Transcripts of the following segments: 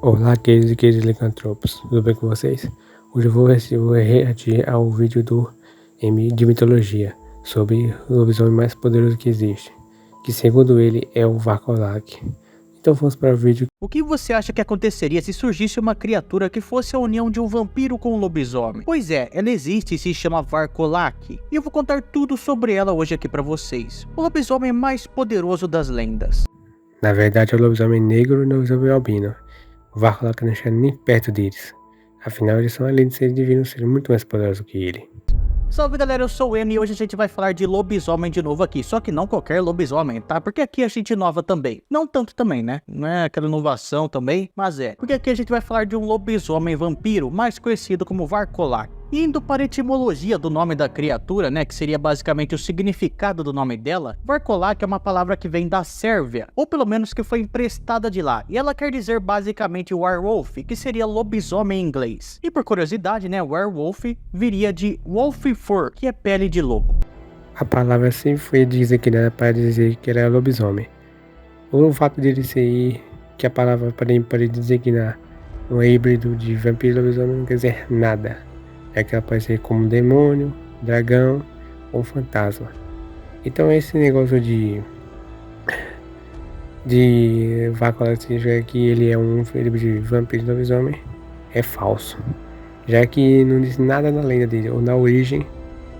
Olá, queridos e queridas licantropos, tudo bem com vocês? Hoje eu vou reagir ao vídeo do M de mitologia sobre o lobisomem mais poderoso que existe, que segundo ele é o Varkolak. Então vamos para o vídeo. O que você acha que aconteceria se surgisse uma criatura que fosse a união de um vampiro com um lobisomem? Pois é, ela existe e se chama Varkolak, e eu vou contar tudo sobre ela hoje aqui pra vocês. O lobisomem mais poderoso das lendas. Na verdade é o lobisomem negro e o lobisomem albino. O Varkolak não chega nem perto deles, afinal eles são além de seres divinos, ser muito mais poderosos que ele. Salve galera, eu sou o M e hoje a gente vai falar de lobisomem de novo aqui, só que não qualquer lobisomem, tá? Porque aqui a gente inova também. Não tanto também, né? Não é aquela inovação também, mas é. Porque aqui a gente vai falar de um lobisomem vampiro, mais conhecido como Varkolak. Indo para a etimologia do nome da criatura, né, que seria basicamente o significado do nome dela, Varkolak é uma palavra que vem da Sérvia, ou pelo menos que foi emprestada de lá, e ela quer dizer basicamente werewolf, que seria lobisomem em inglês. E por curiosidade, né, werewolf viria de wolf fur, que é pele de lobo. A palavra sempre foi designada para dizer que era lobisomem. O fato dele ser que a palavra para designar um híbrido de vampiro e lobisomem não quer dizer nada. É que ela pode ser como um demônio, dragão ou fantasma. Então esse negócio de Varkolak significa que ele é um híbrido de vampiro e lobisomem é falso, já que não diz nada na lenda dele ou na origem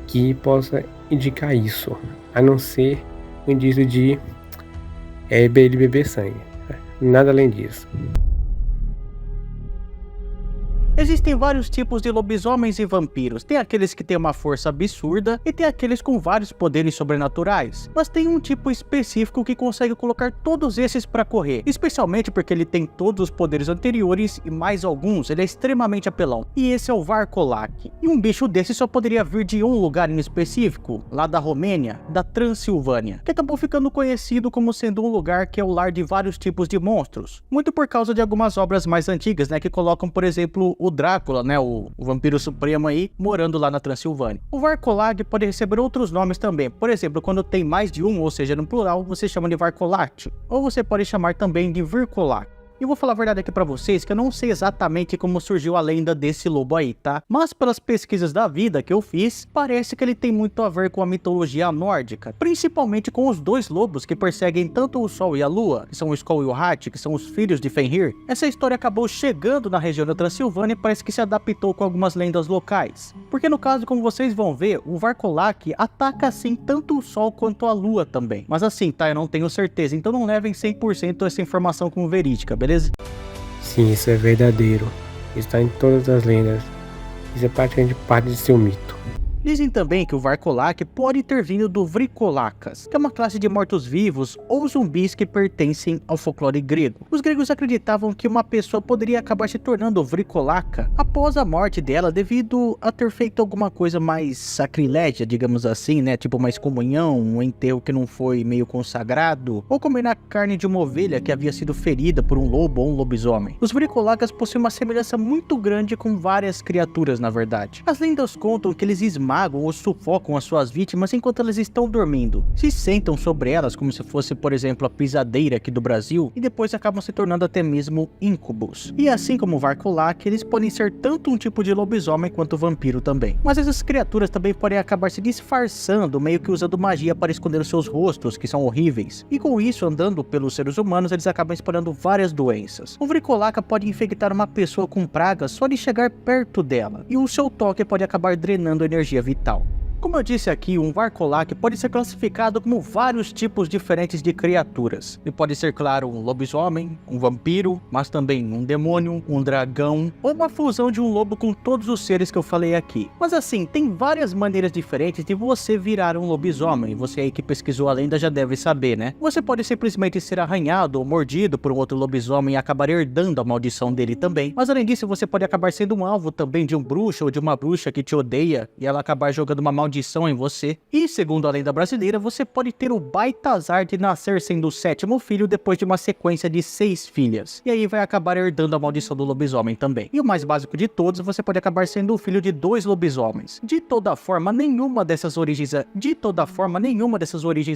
que possa indicar isso, a não ser o indício de ele beber sangue, nada além disso. Existem vários tipos de lobisomens e vampiros, tem aqueles que têm uma força absurda e tem aqueles com vários poderes sobrenaturais, mas tem um tipo específico que consegue colocar todos esses pra correr, especialmente porque ele tem todos os poderes anteriores e mais alguns, ele é extremamente apelão, e esse é o Varkolak. E um bicho desse só poderia vir de um lugar em específico, lá da Romênia, da Transilvânia, que acabou ficando conhecido como sendo um lugar que é o lar de vários tipos de monstros, muito por causa de algumas obras mais antigas, né, que colocam, por exemplo, o Drácula, né, o vampiro supremo aí, morando lá na Transilvânia. O Varkolak pode receber outros nomes também, por exemplo, quando tem mais de um, ou seja, no plural, você chama de Varkolak, ou você pode chamar também de Virkolak. E eu vou falar a verdade aqui pra vocês que eu não sei exatamente como surgiu a lenda desse lobo aí, tá? Mas pelas pesquisas da vida que eu fiz, parece que ele tem muito a ver com a mitologia nórdica, principalmente com os dois lobos que perseguem tanto o Sol e a Lua, que são o Skoll e o Hati, que são os filhos de Fenrir. Essa história acabou chegando na região da Transilvânia e parece que se adaptou com algumas lendas locais. Porque no caso, como vocês vão ver, o Varkolak ataca assim tanto o Sol quanto a Lua também. Mas assim, tá? Eu não tenho certeza, então não levem 100% essa informação como verídica, beleza? Sim, isso é verdadeiro. Está em todas as lendas. Isso é praticamente parte de seu mito. Dizem também que o Varkolak pode ter vindo do Vrikolakas, que é uma classe de mortos-vivos ou zumbis que pertencem ao folclore grego. Os gregos acreditavam que uma pessoa poderia acabar se tornando Vrikolaka após a morte dela devido a ter feito alguma coisa mais sacrilégia, digamos assim, né? Tipo uma excomunhão, um enterro que não foi meio consagrado, ou comer a carne de uma ovelha que havia sido ferida por um lobo ou um lobisomem. Os Vrikolakas possuem uma semelhança muito grande com várias criaturas, na verdade. As lendas contam que eles esmagam ou sufocam as suas vítimas enquanto elas estão dormindo. Se sentam sobre elas como se fosse, por exemplo, a pisadeira aqui do Brasil e depois acabam se tornando até mesmo íncubos. E assim como o Varkolak, eles podem ser tanto um tipo de lobisomem quanto vampiro também. Mas essas criaturas também podem acabar se disfarçando, meio que usando magia para esconder os seus rostos, que são horríveis. E com isso, andando pelos seres humanos, eles acabam espalhando várias doenças. O Vrikolaka pode infectar uma pessoa com pragas só de chegar perto dela, e o seu toque pode acabar drenando energia vital. Como eu disse aqui, um Varkolak pode ser classificado como vários tipos diferentes de criaturas. Ele pode ser, claro, um lobisomem, um vampiro, mas também um demônio, um dragão, ou uma fusão de um lobo com todos os seres que eu falei aqui. Mas assim, tem várias maneiras diferentes de você virar um lobisomem. Você aí que pesquisou a lenda já deve saber, né? Você pode simplesmente ser arranhado ou mordido por um outro lobisomem e acabar herdando a maldição dele também. Mas além disso, você pode acabar sendo um alvo também de um bruxo ou de uma bruxa que te odeia e ela acabar jogando uma maldição maldição em você. E segundo a lenda brasileira, você pode ter o baita azar de nascer sendo o 7º filho depois de uma sequência de 6 filhas. E aí vai acabar herdando a maldição do lobisomem também. E o mais básico de todos, você pode acabar sendo o filho de 2 lobisomens. De toda forma, nenhuma dessas origens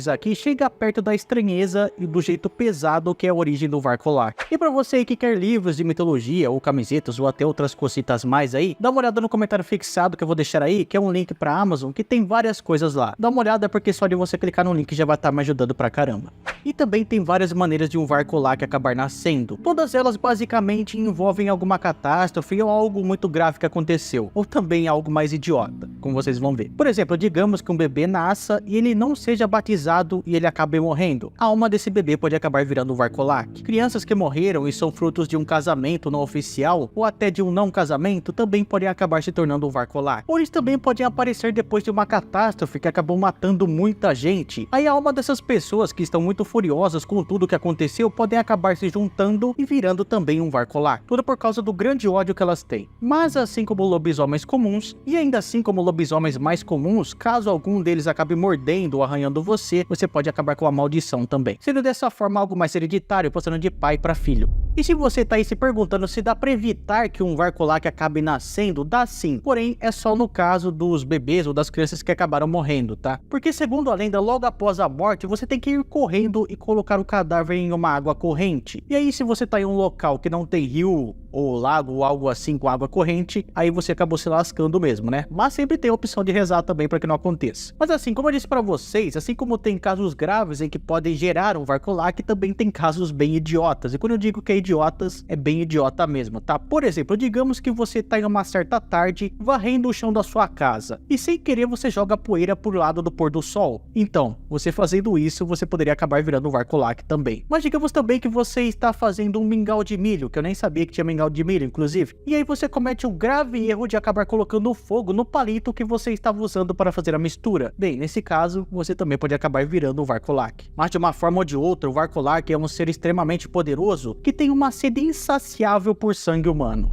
aqui chega perto da estranheza e do jeito pesado que é a origem do Varkolak. E pra você aí que quer livros de mitologia ou camisetas ou até outras cositas mais aí, dá uma olhada no comentário fixado que eu vou deixar aí, que é um link pra Amazon, que tem várias coisas lá. Dá uma olhada porque só de você clicar no link já vai estar me ajudando pra caramba. E também tem várias maneiras de um Varkolak acabar nascendo. Todas elas basicamente envolvem alguma catástrofe ou algo muito grave que aconteceu, ou também algo mais idiota, como vocês vão ver. Por exemplo, digamos que um bebê nasça e ele não seja batizado e ele acabe morrendo. A alma desse bebê pode acabar virando um Varkolak. Crianças que morreram e são frutos de um casamento não oficial ou até de um não casamento também podem acabar se tornando um Varkolak. Ou eles também podem aparecer depois de uma catástrofe que acabou matando muita gente. Aí a alma dessas pessoas que estão muito furiosas com tudo que aconteceu podem acabar se juntando e virando também um Varkolak. Tudo por causa do grande ódio que elas têm. Mas assim como lobisomens comuns, e ainda assim como lobisomens mais comuns, caso algum deles acabe mordendo ou arranhando você pode acabar com a maldição também. Sendo dessa forma algo mais hereditário, passando de pai para filho. E se você tá aí se perguntando se dá pra evitar que um Varkolak acabe nascendo, dá sim. Porém, é só no caso dos bebês ou das crianças que acabaram morrendo, tá? Porque segundo a lenda, logo após a morte, você tem que ir correndo e colocar o cadáver em uma água corrente. E aí, se você tá em um local que não tem rio ou lago ou algo assim com água corrente, aí você acabou se lascando mesmo, né? Mas sempre tem a opção de rezar também para que não aconteça. Mas assim, como eu disse para vocês, assim como tem casos graves em que podem gerar um Varkolak, também tem casos bem idiotas. E quando eu digo que é idiotas, é bem idiota mesmo, tá? Por exemplo, digamos que você tá em uma certa tarde varrendo o chão da sua casa e sem querer você joga poeira pro lado do pôr do sol. Então, você fazendo isso, você poderia acabar virando um Varkolak também. Mas digamos também que você está fazendo um mingau de milho, que eu nem sabia que tinha mingau de milho, inclusive. E aí você comete o grave erro de acabar colocando fogo no palito que você estava usando para fazer a mistura. Bem, nesse caso, você também pode acabar virando um Varkolak. Mas de uma forma ou de outra, o Varkolak é um ser extremamente poderoso que tem uma sede insaciável por sangue humano.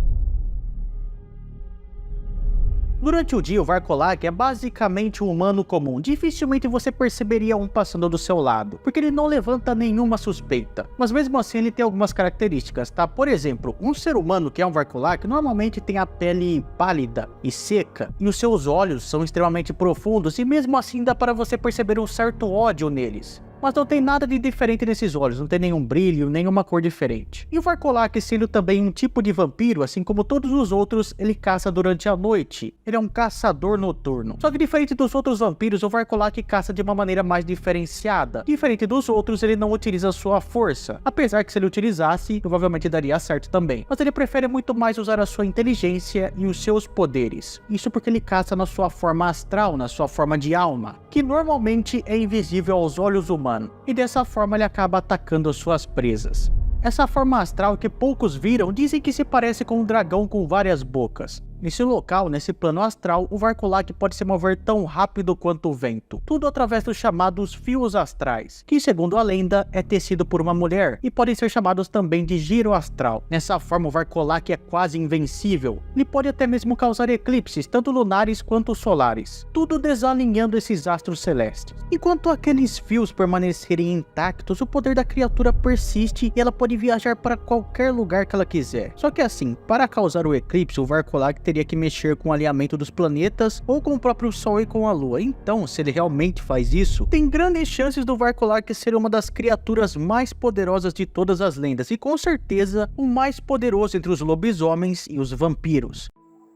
Durante o dia, o Varkolak é basicamente um humano comum. Dificilmente você perceberia um passando do seu lado, porque ele não levanta nenhuma suspeita. Mas mesmo assim, ele tem algumas características, tá? Por exemplo, um ser humano que é um Varkolak normalmente tem a pele pálida e seca, e os seus olhos são extremamente profundos, e mesmo assim dá para você perceber um certo ódio neles. Mas não tem nada de diferente nesses olhos, não tem nenhum brilho, nenhuma cor diferente. E o Varkolak, sendo também um tipo de vampiro, assim como todos os outros, ele caça durante a noite. Ele é um caçador noturno. Só que diferente dos outros vampiros, o Varkolak caça de uma maneira mais diferenciada. Diferente dos outros, ele não utiliza sua força. Apesar que se ele utilizasse, provavelmente daria certo também. Mas ele prefere muito mais usar a sua inteligência e os seus poderes. Isso porque ele caça na sua forma astral, na sua forma de alma, que normalmente é invisível aos olhos humanos. E dessa forma ele acaba atacando as suas presas. Essa forma astral que poucos viram dizem que se parece com um dragão com várias bocas. Nesse local, nesse plano astral, o Varkolak pode se mover tão rápido quanto o vento. Tudo através dos chamados fios astrais, que segundo a lenda é tecido por uma mulher, e podem ser chamados também de giro astral. Nessa forma, o Varkolak é quase invencível. Ele pode até mesmo causar eclipses, tanto lunares quanto solares. Tudo desalinhando esses astros celestes. Enquanto aqueles fios permanecerem intactos, o poder da criatura persiste e ela pode viajar para qualquer lugar que ela quiser. Só que assim, para causar o eclipse, o Varkolak teria que mexer com o alinhamento dos planetas ou com o próprio Sol e com a Lua. Então, se ele realmente faz isso, tem grandes chances do Varkolak ser uma das criaturas mais poderosas de todas as lendas e com certeza o mais poderoso entre os lobisomens e os vampiros.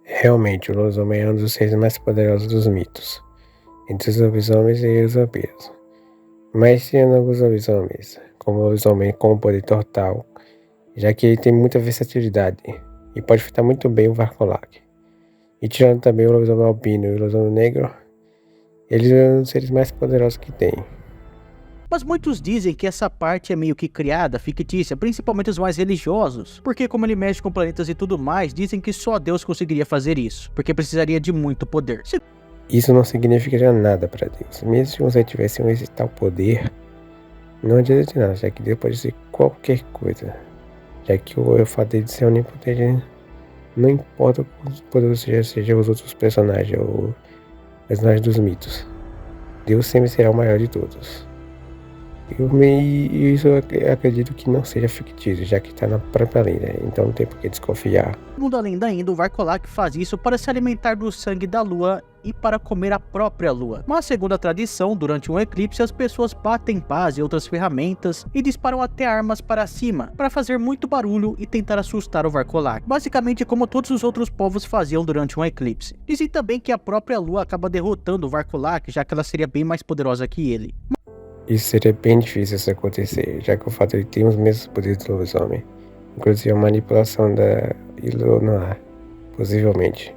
Realmente, o lobisomem é um dos seres mais poderosos dos mitos, entre os lobisomens e os vampiros. Mas tirando alguns lobisomens, como o lobisomem com o poder total, já que ele tem muita versatilidade e pode afetar muito bem o Varkolak. E tirando também o lobisomem albino e o lobisomem negro, eles são os seres mais poderosos que tem. Mas muitos dizem que essa parte é meio que criada, fictícia, principalmente os mais religiosos, porque como ele mexe com planetas e tudo mais, dizem que só Deus conseguiria fazer isso, porque precisaria de muito poder. Isso não significaria nada para Deus. Mesmo se você tivesse esse tal poder, não adianta de nada, já que Deus pode ser qualquer coisa. Já que o fato dele ser onipotente, não importa o poderoso seja os outros personagens, ou personagem dos mitos. Deus sempre será o maior de todos. Isso eu acredito que não seja fictício, já que está na própria lenda, então não tem por que desconfiar. Segundo a lenda ainda, o Varkolak faz isso para se alimentar do sangue da lua e para comer a própria lua. Mas segundo a tradição, durante um eclipse as pessoas batem pás e outras ferramentas e disparam até armas para cima, para fazer muito barulho e tentar assustar o Varkolak, basicamente como todos os outros povos faziam durante um eclipse. Dizem também que a própria lua acaba derrotando o Varkolak, já que ela seria bem mais poderosa que ele. Isso seria bem difícil isso acontecer, já que o fato de ter os mesmos poderes do lobisomem, inclusive a manipulação da lunar, possivelmente,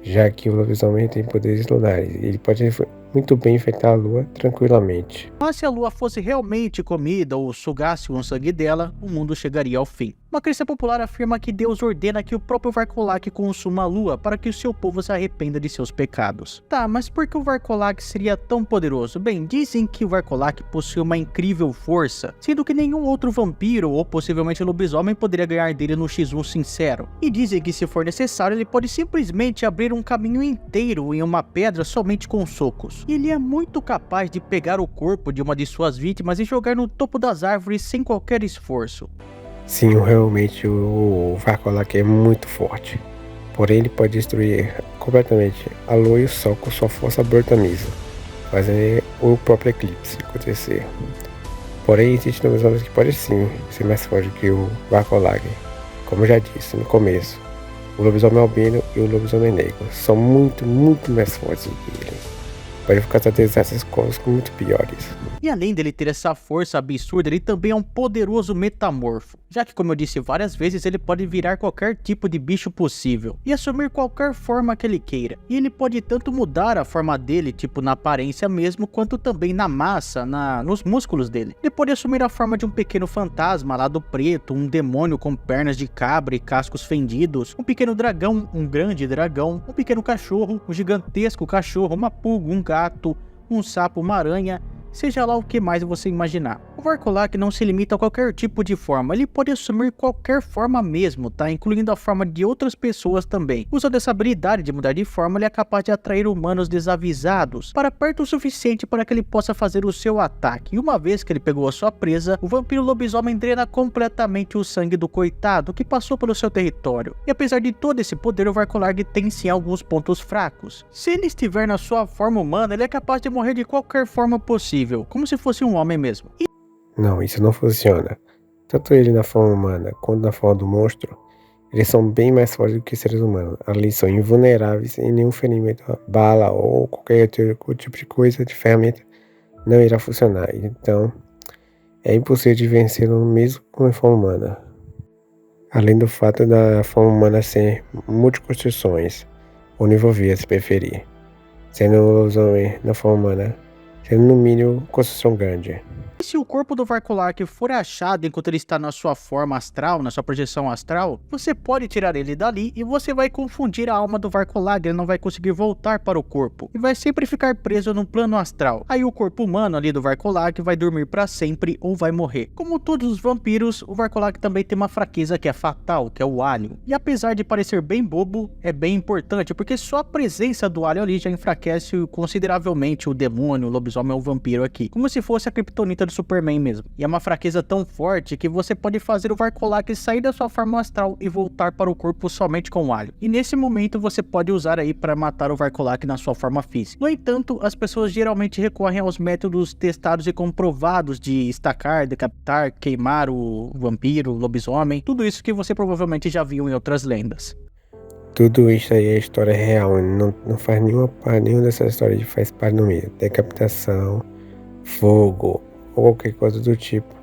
já que o lobisomem tem poderes lunares e ele pode muito bem enfrentar a lua tranquilamente. Mas se a lua fosse realmente comida ou sugasse o sangue dela, o mundo chegaria ao fim. Uma crença popular afirma que Deus ordena que o próprio Varkolak consuma a lua para que o seu povo se arrependa de seus pecados. Tá, mas por que o Varkolak seria tão poderoso? Bem, dizem que o Varkolak possui uma incrível força, sendo que nenhum outro vampiro ou possivelmente lobisomem poderia ganhar dele no X1 sincero. E dizem que se for necessário ele pode simplesmente abrir um caminho inteiro em uma pedra somente com socos. E ele é muito capaz de pegar o corpo de uma de suas vítimas e jogar no topo das árvores sem qualquer esforço. Sim, realmente o Varkolak é muito forte, porém ele pode destruir completamente a lua e o sol com sua força bruta mesmo, fazendo o próprio eclipse acontecer. Porém, existem lobisomens que podem sim ser mais fortes que o Varkolak. Como eu já disse no começo, o lobisomem albino e o lobisomem negro são muito mais fortes do que ele. Pode ficar desastres cósmicos muito piores. E além dele ter essa força absurda, ele também é um poderoso metamorfo, já que, como eu disse várias vezes, ele pode virar qualquer tipo de bicho possível e assumir qualquer forma que ele queira. E ele pode tanto mudar a forma dele, tipo na aparência mesmo, quanto também na massa, nos músculos dele. Ele pode assumir a forma de um pequeno fantasma lado preto, um demônio com pernas de cabra e cascos fendidos, um pequeno dragão, um grande dragão, um pequeno cachorro, um gigantesco cachorro, uma pulga, um gato, um sapo, uma aranha, seja lá o que mais você imaginar. O Varkolak não se limita a qualquer tipo de forma, ele pode assumir qualquer forma mesmo, tá? Incluindo a forma de outras pessoas também. Usando essa habilidade de mudar de forma, ele é capaz de atrair humanos desavisados para perto o suficiente para que ele possa fazer o seu ataque. E uma vez que ele pegou a sua presa, o vampiro lobisomem drena completamente o sangue do coitado que passou pelo seu território. E apesar de todo esse poder, o Varkolak tem sim alguns pontos fracos. Se ele estiver na sua forma humana, ele é capaz de morrer de qualquer forma possível, como se fosse um homem mesmo. Não, isso não funciona. Tanto ele na forma humana quanto na forma do monstro, eles são bem mais fortes do que seres humanos. Ali são invulneráveis e nenhum ferimento, bala ou qualquer outro tipo de coisa, de ferramenta, não irá funcionar. Então, é impossível de vencê-lo mesmo com a forma humana. Além do fato da forma humana ser multiconstruções, ou nível via se preferir, sendo o lobisomem na forma humana, sendo no mínimo construção grande. E se o corpo do Varkolak for achado enquanto ele está na sua forma astral, na sua projeção astral, você pode tirar ele dali e você vai confundir a alma do Varkolak, ele não vai conseguir voltar para o corpo e vai sempre ficar preso no plano astral. Aí o corpo humano ali do Varkolak vai dormir para sempre ou vai morrer. Como todos os vampiros, o Varkolak também tem uma fraqueza que é fatal, que é o alho. E apesar de parecer bem bobo, é bem importante, porque só a presença do alho ali já enfraquece consideravelmente o demônio, o lobisomem ou o vampiro aqui, como se fosse a kryptonita do Superman mesmo. E é uma fraqueza tão forte que você pode fazer o Varkolak sair da sua forma astral e voltar para o corpo somente com o alho. E nesse momento você pode usar aí para matar o Varkolak na sua forma física. No entanto, as pessoas geralmente recorrem aos métodos testados e comprovados de estacar, decapitar, queimar o vampiro, o lobisomem, tudo isso que você provavelmente já viu em outras lendas. Tudo isso aí é história real, não faz nenhuma dessas histórias de faz parte no meio. Decapitação, fogo ou qualquer coisa do tipo.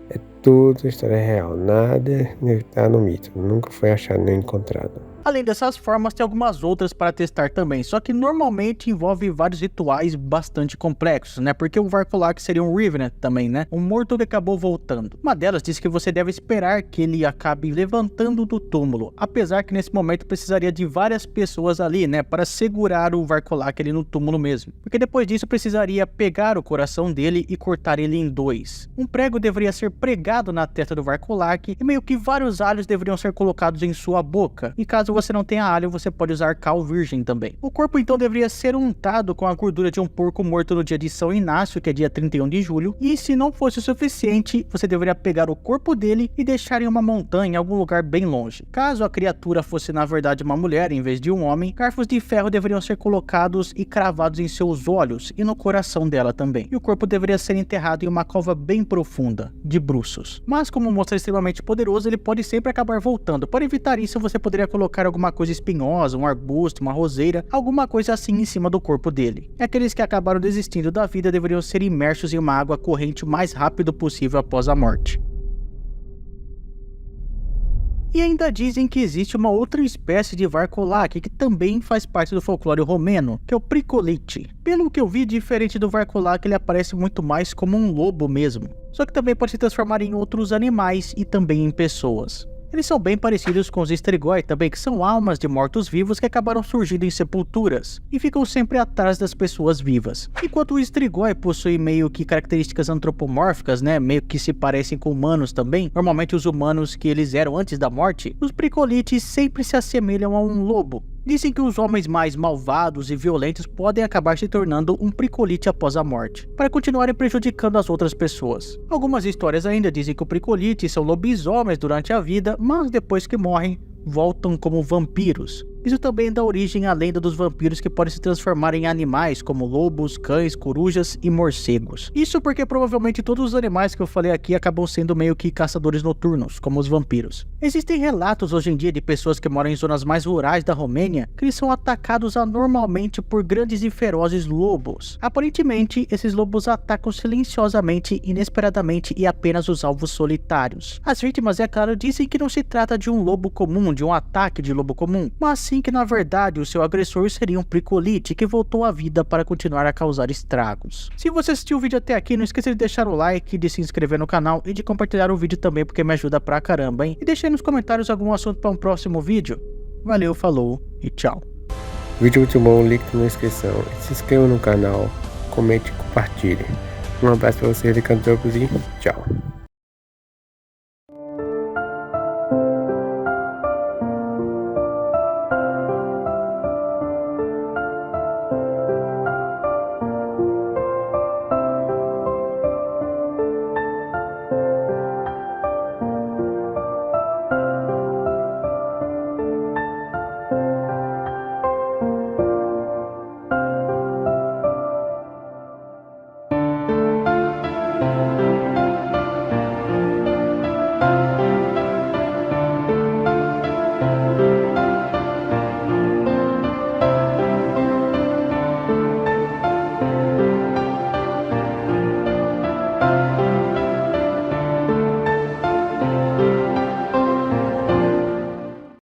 É tudo história real, nada está no mito, nunca foi achado nem encontrado. Além dessas formas, tem algumas outras para testar também, só que normalmente envolve vários rituais bastante complexos, né? Porque o Varkolak seria um Revenant também, né? Um morto que acabou voltando. Uma delas diz que você deve esperar que ele acabe levantando do túmulo, apesar que nesse momento precisaria de várias pessoas ali, né? Para segurar o Varkolak ali no túmulo mesmo. Porque depois disso precisaria pegar o coração dele e cortar ele em dois. Um prego deveria ser pregado na testa do Varkolak e meio que vários alhos deveriam ser colocados em sua boca. E caso caso você não tenha alho, você pode usar cal virgem também. O corpo então deveria ser untado com a gordura de um porco morto no dia de São Inácio, que é dia 31 de julho, e se não fosse o suficiente, você deveria pegar o corpo dele e deixar em uma montanha em algum lugar bem longe. Caso a criatura fosse na verdade uma mulher em vez de um homem, garfos de ferro deveriam ser colocados e cravados em seus olhos e no coração dela também. E o corpo deveria ser enterrado em uma cova bem profunda, de bruços. Mas como o monstro é extremamente poderoso, ele pode sempre acabar voltando. Para evitar isso, você poderia colocar alguma coisa espinhosa, um arbusto, uma roseira, alguma coisa assim em cima do corpo dele. E aqueles que acabaram desistindo da vida deveriam ser imersos em uma água corrente o mais rápido possível após a morte. E ainda dizem que existe uma outra espécie de Varcolac que também faz parte do folclore romeno, que é o Pricolite. Pelo que eu vi, diferente do Varcolac, ele aparece muito mais como um lobo mesmo, só que também pode se transformar em outros animais e também em pessoas. Eles são bem parecidos com os Strigoi também, que são almas de mortos-vivos que acabaram surgindo em sepulturas e ficam sempre atrás das pessoas vivas. Enquanto o Strigoi possui meio que características antropomórficas, né, meio que se parecem com humanos também, normalmente os humanos que eles eram antes da morte, os Pricolites sempre se assemelham a um lobo. Dizem que os homens mais malvados e violentos podem acabar se tornando um Pricolite após a morte, para continuarem prejudicando as outras pessoas. Algumas histórias ainda dizem que os Pricolites são lobisomens durante a vida, mas depois que morrem, voltam como vampiros. Isso também dá origem à lenda dos vampiros que podem se transformar em animais como lobos, cães, corujas e morcegos. Isso porque provavelmente todos os animais que eu falei aqui acabam sendo meio que caçadores noturnos, como os vampiros. Existem relatos hoje em dia de pessoas que moram em zonas mais rurais da Romênia que eles são atacados anormalmente por grandes e ferozes lobos. Aparentemente, esses lobos atacam silenciosamente, inesperadamente e apenas os alvos solitários. As vítimas, é claro, dizem que não se trata de um lobo comum, de um ataque de lobo comum, mas sim que na verdade o seu agressor seria um Pricolite que voltou à vida para continuar a causar estragos. Se você assistiu o vídeo até aqui, não esqueça de deixar o like, de se inscrever no canal e de compartilhar o vídeo também, porque me ajuda pra caramba, hein? E deixa aí nos comentários algum assunto para um próximo vídeo. Valeu, falou e tchau. Vídeo muito bom, link na descrição. Se inscreva no canal, comente e compartilhe. Um abraço para vocês de Cantopos e tchau.